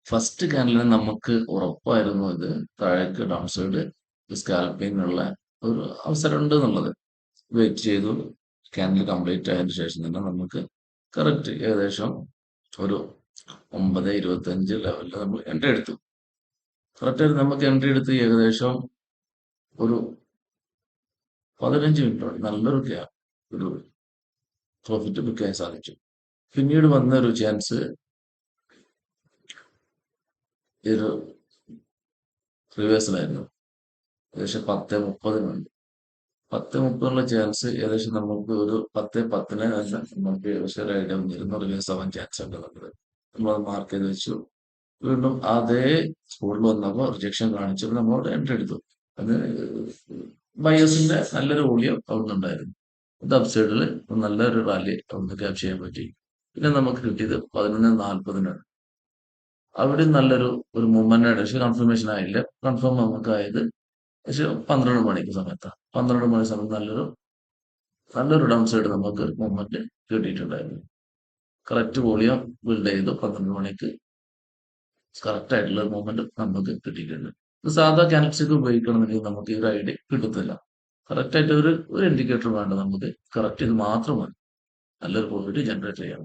First ക്യാൻഡിലിന് നമുക്ക് ഉറപ്പായിരുന്നു ഇത് താഴേക്ക് ഡൗൺ സൈഡ് സ്കാൽപ്പിങ്ങിനുള്ള ഒരു അവസരം ഉണ്ട് എന്നുള്ളത്. വെയിറ്റ് ചെയ്തു. ക്യാൻഡിൽ കംപ്ലീറ്റ് ആയതിനു ശേഷം തന്നെ നമുക്ക് കറക്റ്റ് ഏകദേശം ഒരു 9:25 ലെവലിൽ നമ്മൾ എൻട്രി എടുത്തു. കറക്റ്റായിട്ട് നമുക്ക് എൻട്രി എടുത്ത് ഏകദേശം ഒരു 15 മിനിറ്റോടെ നല്ലൊരു ഒരു പ്രോഫിറ്റ് ബുക്ക് ചെയ്യാൻ സാധിച്ചു. പിന്നീട് വന്ന ഒരു ചാൻസ് ഒരു റിവേഴ്സലായിരുന്നു. ഏകദേശം 10:30 10:30 ചാൻസ് ഏകദേശം നമുക്ക് ഒരു 10:10 നമുക്ക് ഏകദേശം ഒരു ഐഡിയ വന്നിരുന്നു റിവേഴ്സ് ആവാൻ ചാൻസ് ഉണ്ട് എന്നുള്ളത്. നമ്മളത് മാർക്ക് ചെയ്ത് വെച്ചു. വീണ്ടും അതേ സ്പോട്ടിൽ വന്നപ്പോൾ റിജക്ഷൻ കാണിച്ചപ്പോൾ നമ്മൾ എൻട്രി എടുത്തു. അത് ബയേഴ്സിന്റെ നല്ലൊരു വോളിയം അവിടെ ഉണ്ടായിരുന്നു. ഇത് അപ്സൈഡിൽ നല്ലൊരു റാലി ഒന്ന് ക്യാപ്ചർ ചെയ്യാൻ പറ്റി. പിന്നെ നമുക്ക് കിട്ടിയത് 11:40 അവിടെ നല്ലൊരു മൂവ്മെന്റ് ആയിട്ട് പക്ഷെ കൺഫർമേഷൻ ആയില്ല. കൺഫേം നമുക്കായത് പക്ഷെ 12 മണിക്ക് സമയത്താണ്. 12 മണി സമയത്ത് നല്ലൊരു ഡൗൺ സൈഡ് നമുക്ക് മൂവ്മെന്റ് കിട്ടിയിട്ടുണ്ടായിരുന്നു. കറക്റ്റ് വോളിയം ബിൽഡ് ചെയ്തു 12 മണിക്ക് കറക്റ്റ് ആയിട്ടുള്ള ഒരു മൂവ്മെന്റ് നമുക്ക് കിട്ടിയിട്ടുണ്ട്. ഇത് സാധാ ക്യാൻഡിൽസ്റ്റിക് ഉപയോഗിക്കണമെന്നുണ്ടെങ്കിൽ നമുക്ക് ഈ ഒരു ഐഡിയ കിട്ടത്തില്ല. കറക്റ്റ് ആയിട്ട് ഒരു ഇൻഡിക്കേറ്റർ വേണ്ട നമുക്ക്. കറക്റ്റ് ഇത് മാത്രം മതി നല്ലൊരു പ്രോഫിറ്റ് ജനറേറ്റ് ചെയ്യാൻ.